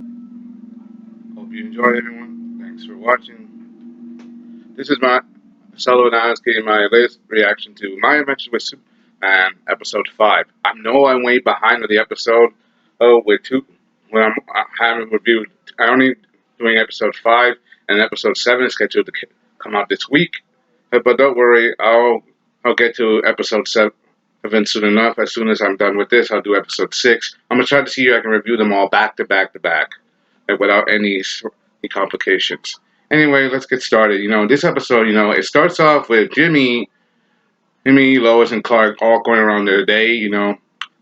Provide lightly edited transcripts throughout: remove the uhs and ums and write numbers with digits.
Hope you enjoy, everyone. Thanks for watching. This is my Sellavin getting my latest reaction to My Adventures with Superman, episode 5. I know I'm way behind with the episode with two when I haven't reviewed. I'm only doing episode 5 and episode 7 is scheduled to come out this week. But don't worry, I'll get to episode 7 soon enough. As soon as I'm done with this, I'll do episode 6. I'm gonna try to see if I can review them all back to back to back, without any complications. Anyway, let's get started. This episode, it starts off with Jimmy, Lois, and Clark all going around their day.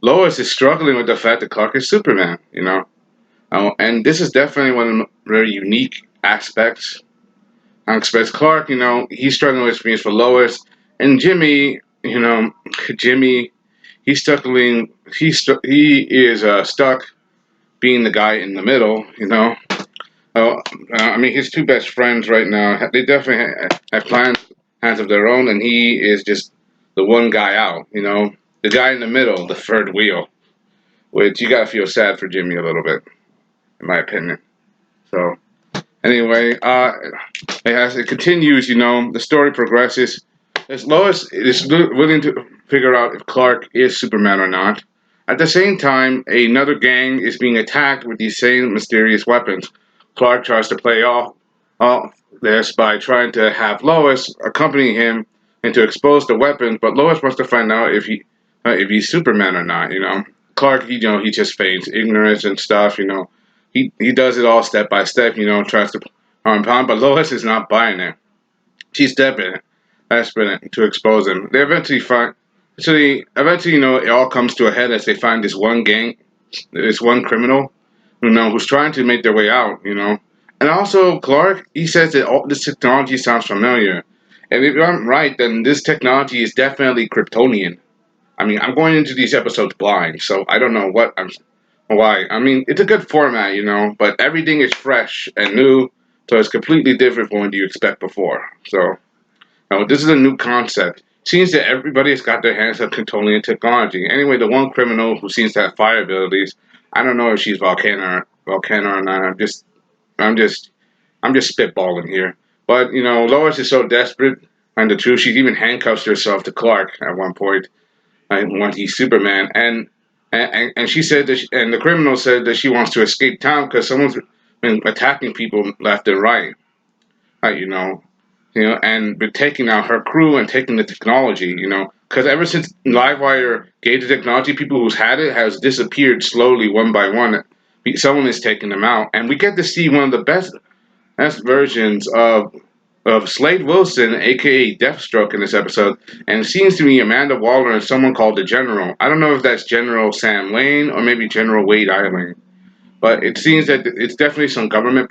Lois is struggling with the fact that Clark is Superman. And this is definitely one of the very unique aspects. Aspects Clark, he's struggling with feelings for Lois, and Jimmy, Jimmy, he's struggling. He is stuck being the guy in the middle. Oh, I mean, his two best friends right now, they definitely have plans of their own, and he is just the one guy out, the guy in the middle, the third wheel, which you gotta feel sad for Jimmy a little bit, in my opinion. So, anyway, as it continues, the story progresses. As Lois is willing to figure out if Clark is Superman or not. At the same time, another gang is being attacked with these same mysterious weapons. Clark tries to play off this by trying to have Lois accompany him and to expose the weapons, but Lois wants to find out if he's Superman or not. Clark, he just feigns ignorance and stuff. He does it all step by step. Tries to harm pound, but Lois is not buying it. She's desperate to expose him. They eventually find. Eventually, it all comes to a head as they find this one gang, this one criminal, who's trying to make their way out. And also, Clark, he says that all this technology sounds familiar. And if I'm right, then this technology is definitely Kryptonian. I mean, I'm going into these episodes blind, so I don't know why. I mean, it's a good format, but everything is fresh and new, so it's completely different from what you expect before. So, this is a new concept. Seems that everybody has got their hands on Kryptonian technology. Anyway, the one criminal who seems to have fire abilities, I don't know if she's volcano or not. I'm just, I'm just spitballing here. But Lois is so desperate, and the truth, she even handcuffs herself to Clark at one point, when he's Superman, and she said that, and the criminal said that she wants to escape town because someone's been attacking people left and right. Uh, you know, and been taking out her crew and taking the technology. Because ever since Livewire gave the technology, people who's had it has disappeared slowly one by one. Someone is taking them out, and we get to see one of the best versions of Slade Wilson, aka Deathstroke, in this episode, and it seems to be Amanda Waller and someone called the General. I don't know if that's General Sam Lane or maybe General Wade Eiling, but it seems that it's definitely some government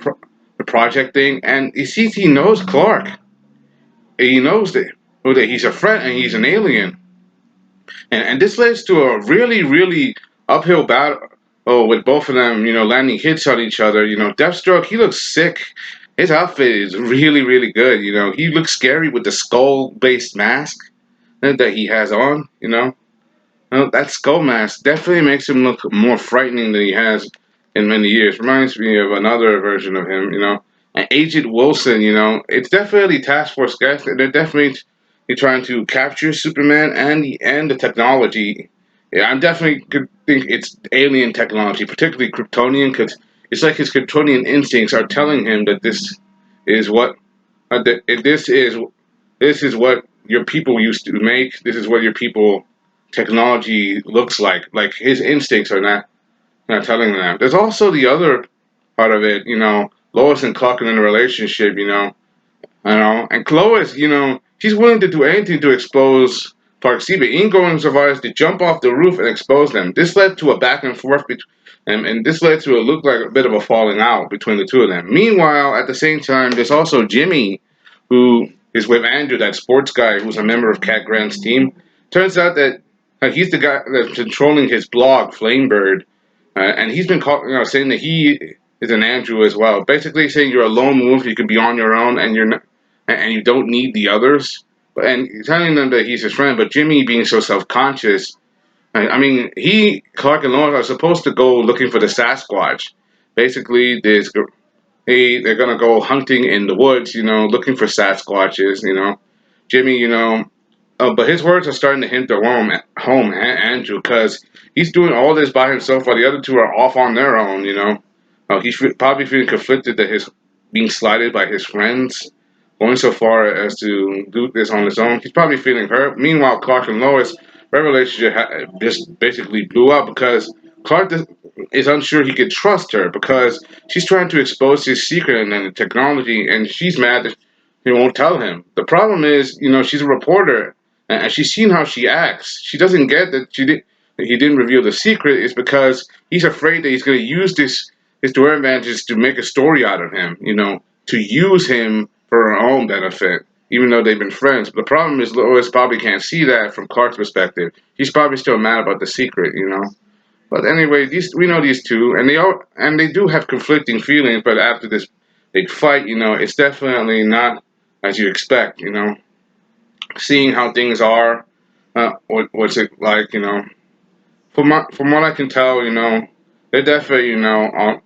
project thing, and it seems he knows Clark. He knows that he's a threat and he's an alien, and this leads to a really really uphill battle. Oh, with both of them, landing hits on each other. Deathstroke, he looks sick. His outfit is really really good. He looks scary with the skull based mask that he has on. That skull mask definitely makes him look more frightening than he has in many years. Reminds me of another version of him. And Agent Wilson. It's definitely Task Force guys. They're definitely trying to capture Superman and the technology. Yeah, I'm definitely could think it's alien technology, particularly Kryptonian, because it's like his Kryptonian instincts are telling him that is what that this is what your people used to make. This is what your people technology looks like. Like his instincts are not telling him that. There's also the other part of it. Lois and Clark in a relationship. And Lois, she's willing to do anything to expose Park C, but ain't going so far as to jump off the roof and expose them. This led to a back and forth and this led to a look like a bit of a falling out between the two of them. Meanwhile, at the same time, there's also Jimmy, who is with Andrew, that sports guy who's a member of Cat Grant's team. Turns out that he's the guy that's controlling his blog, Flamebird, and he's been saying that he is an Andrew as well. Basically, saying you're a lone wolf, you can be on your own, and you're not, and you don't need the others. And telling them that he's his friend, but Jimmy being so self-conscious. I mean, Clark and Lois are supposed to go looking for the Sasquatch, Basically, they're gonna go hunting in the woods, looking for Sasquatches. Jimmy, but his words are starting to hint home, Andrew, because he's doing all this by himself while the other two are off on their own. He's probably feeling conflicted that he's being slighted by his friends, going so far as to do this on his own. He's probably feeling hurt. Meanwhile, Clark and Lois, their relationship just basically blew up because Clark is unsure he could trust her because she's trying to expose his secret and the technology, and she's mad that he won't tell him. The problem is, she's a reporter and she's seen how she acts. She doesn't get that he didn't reveal the secret. Is because he's afraid that he's going to use his to her advantage to make a story out of him. To use him for her own benefit, even though they've been friends. But the problem is, Lois probably can't see that from Clark's perspective. He's probably still mad about the secret. But anyway, we know these two, and they do have conflicting feelings. But after this big fight, it's definitely not as you expect. Seeing how things are, what's it like? From what I can tell, they're definitely on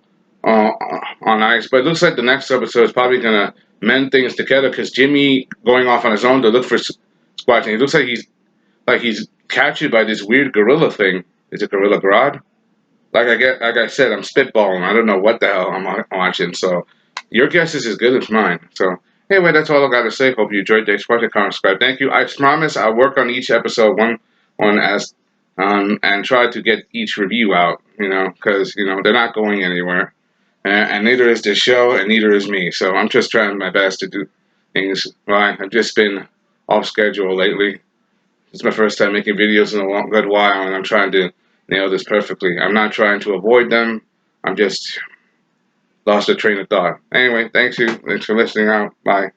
ice. But it looks like the next episode is probably gonna mend things together because Jimmy going off on his own to look for Squatch, and it looks like he's captured by this weird gorilla thing. Is it Gorilla Grodd? Like I said, I'm spitballing. I don't know what the hell I'm watching. So your guess is as good as mine. So anyway, that's all I got to say. Hope you enjoyed the expression, comment, subscribe. Thank you. I promise I'll work on each episode one as and try to get each review out. Because they're not going anywhere, and neither is the show, and neither is me. So I'm just trying my best to do things right. I've just been off schedule lately. It's my first time making videos in a good while, and I'm trying to nail this perfectly. I'm not trying to avoid them. I'm just lost a train of thought. Anyway, thanks for listening out. Bye.